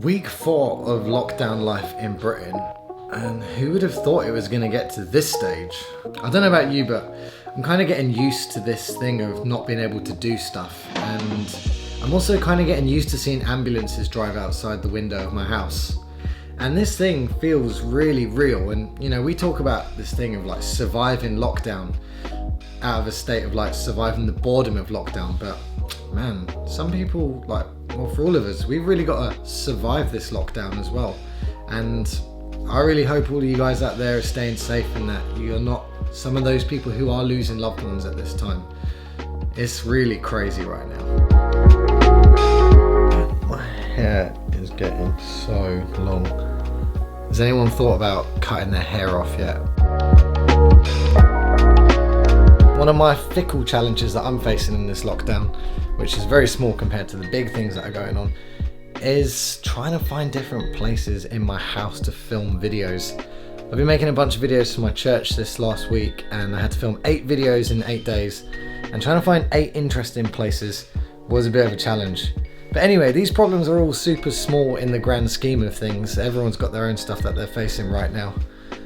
Week 4 of lockdown life in Britain, and who would have thought it was going to get to this stage? I don't know about you, but I'm kind of getting used to this thing of not being able to do stuff, and I'm also kind of getting used to seeing ambulances drive outside the window of my house. And this thing feels really real, and you know, we talk about this thing of like surviving lockdown out of a state of like surviving the boredom of lockdown, but man, some people, like, well, for all of us, we've really got to survive this lockdown as well. And I really hope all of you guys out there are staying safe and that you're not some of those people who are losing loved ones at this time. It's really crazy right now. My hair is getting so long. Has anyone thought about cutting their hair off yet? One of my fickle challenges that I'm facing in this lockdown, which is very small compared to the big things that are going on, is trying to find different places in my house to film videos. I've been making a bunch of videos for my church this last week, and I had to film 8 videos in 8 days, and trying to find 8 interesting places was a bit of a challenge. But anyway, these problems are all super small in the grand scheme of things. Everyone's got their own stuff that they're facing right now.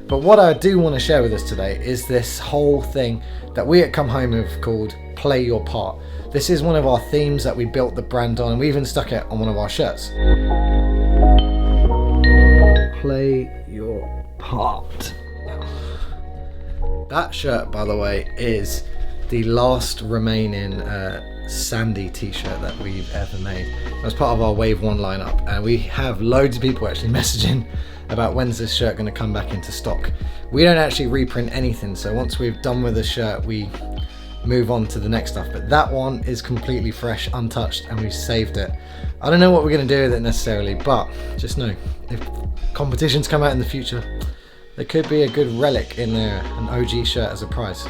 But what I do want to share with us today is this whole thing that we at Come Home have called Play Your Part. This is one of our themes that we built the brand on, and we even stuck it on one of our shirts. Play your part. That shirt, by the way, is the last remaining Sandy t-shirt that we've ever made. It was part of our Wave 1 lineup, and we have loads of people actually messaging about when's this shirt going to come back into stock. We don't actually reprint anything, so once we've done with the shirt, we move on to the next stuff. But that one is completely fresh, untouched, and we've saved it. I don't know what we're going to do with it necessarily, but just know, if competitions come out in the future, there could be a good relic in there, an OG shirt as a prize.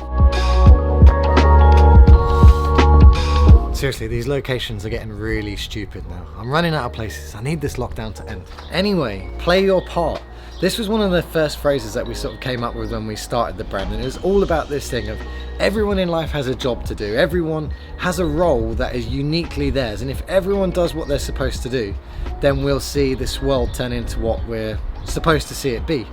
Seriously, these locations are getting really stupid now. I'm running out of places. I need this lockdown to end. Anyway, play your part. This was one of the first phrases that we sort of came up with when we started the brand, and it was all about this thing of everyone in life has a job to do. Everyone has a role that is uniquely theirs, and if everyone does what they're supposed to do, then we'll see this world turn into what we're supposed to see it be.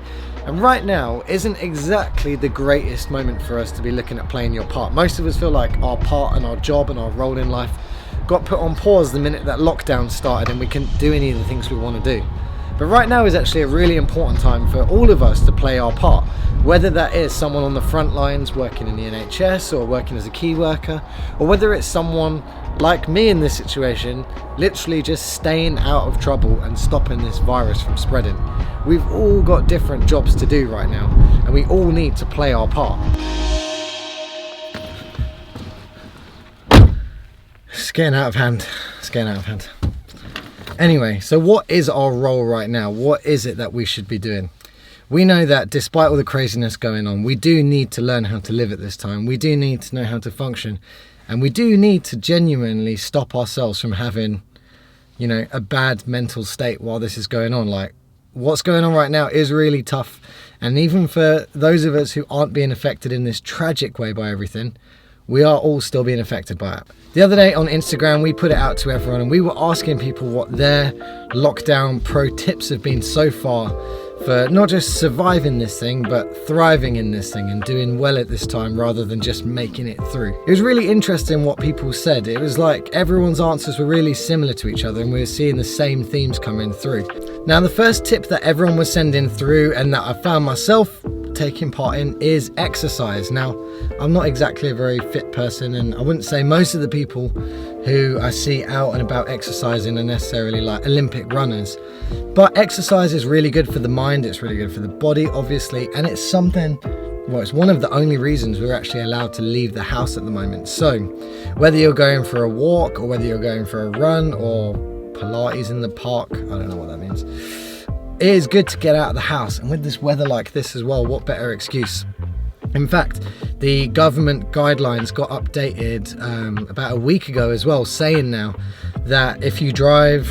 And right now isn't exactly the greatest moment for us to be looking at playing your part. Most of us feel like our part and our job and our role in life got put on pause the minute that lockdown started and we couldn't do any of the things we want to do. But right now is actually a really important time for all of us to play our part, whether that is someone on the front lines working in the NHS or working as a key worker, or whether it's someone like me in this situation, literally just staying out of trouble and stopping this virus from spreading. We've all got different jobs to do right now, and we all need to play our part. It's getting out of hand. It's getting out of hand. Anyway, so what is our role right now? What is it that we should be doing? We know that despite all the craziness going on, we do need to learn how to live at this time. We do need to know how to function. And we do need to genuinely stop ourselves from having, you know, a bad mental state while this is going on. Like, what's going on right now is really tough. And even for those of us who aren't being affected in this tragic way by everything, we are all still being affected by it. The other day on Instagram, we put it out to everyone, and we were asking people what their lockdown pro tips have been so far for not just surviving this thing, but thriving in this thing and doing well at this time rather than just making it through. It was really interesting what people said. It was like everyone's answers were really similar to each other, and we were seeing the same themes coming through. Now, the first tip that everyone was sending through and that I found myself taking part in is exercise. Now, I'm not exactly a very fit person, and I wouldn't say most of the people who I see out and about exercising are necessarily like Olympic runners, but exercise is really good for the mind, it's really good for the body, obviously, and it's something, well, it's one of the only reasons we're actually allowed to leave the house at the moment. So whether you're going for a walk or whether you're going for a run or Pilates in the park, I don't know what that means, it is good to get out of the house. And with this weather like this as well, what better excuse? In fact, the government guidelines got updated about a week ago as well, saying now that if you drive,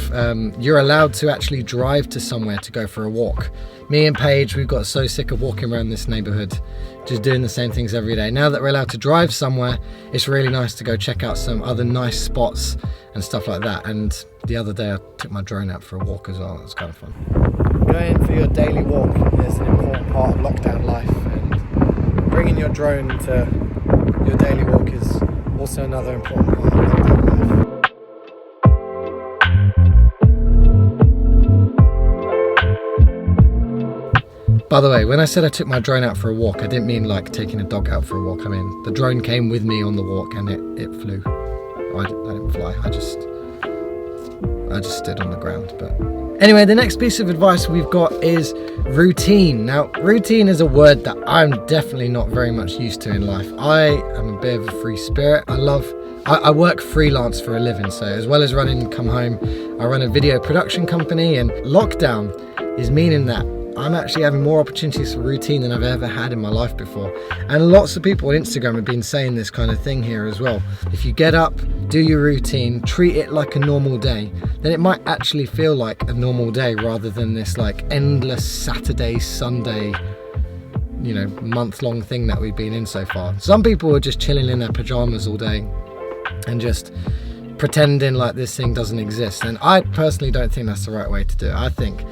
you're allowed to actually drive to somewhere to go for a walk. Me and Paige, we've got so sick of walking around this neighborhood, just doing the same things every day. Now that we're allowed to drive somewhere, it's really nice to go check out some other nice spots and stuff like that. And the other day I took my drone out for a walk as well. It was kind of fun. Going for your daily walk is an important part of lockdown life, and bringing your drone to your daily walk is also another important part of lockdown life. By the way, when I said I took my drone out for a walk, I didn't mean like taking a dog out for a walk. I mean, the drone came with me on the walk and it flew. I didn't fly, I just stood on the ground. But anyway, the next piece of advice we've got is routine. Now, routine is a word that I'm definitely not very much used to in life. I am a bit of a free spirit. I work freelance for a living, so as well as running Come Home, I run a video production company, and lockdown is meaning that I'm actually having more opportunities for routine than I've ever had in my life before. And lots of people on Instagram have been saying this kind of thing here as well. If you get up, do your routine, treat it like a normal day, then it might actually feel like a normal day rather than this like endless Saturday, Sunday, month-long thing that we've been in so far. Some people are just chilling in their pajamas all day and just pretending like this thing doesn't exist. And I personally don't think that's the right way to do it. I think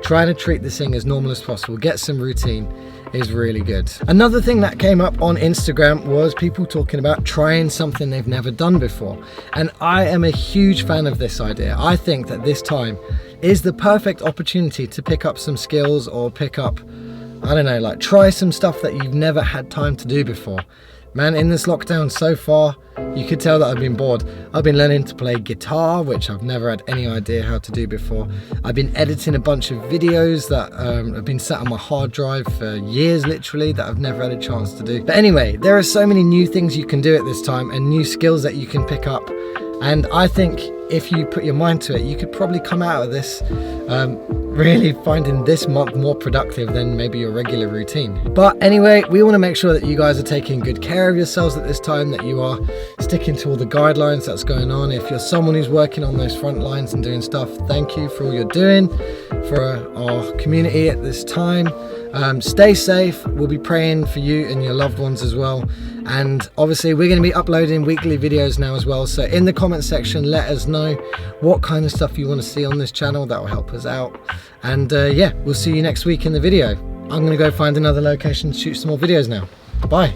trying to treat this thing as normal as possible, get some routine, is really good. Another thing that came up on Instagram was people talking about trying something they've never done before. And I am a huge fan of this idea. I think that this time is the perfect opportunity to pick up some skills or pick up, I don't know, like try some stuff that you've never had time to do before. Man, in this lockdown so far, you could tell that I've been bored. I've been learning to play guitar, which I've never had any idea how to do before. I've been editing a bunch of videos that have been sat on my hard drive for years, literally, that I've never had a chance to do. But anyway, there are so many new things you can do at this time and new skills that you can pick up. And I think if you put your mind to it, you could probably come out of this really finding this month more productive than maybe your regular routine. But anyway, we want to make sure that you guys are taking good care of yourselves at this time, that you are sticking to all the guidelines that's going on. If you're someone who's working on those front lines and doing stuff, thank you for all you're doing for our community at this time. Stay safe. We'll be praying for you and your loved ones as well. And obviously we're going to be uploading weekly videos now as well. So in the comment section, let us know what kind of stuff you want to see on this channel. That will help us out. And yeah, we'll see you next week in the video. I'm going to go find another location to shoot some more videos now. Bye.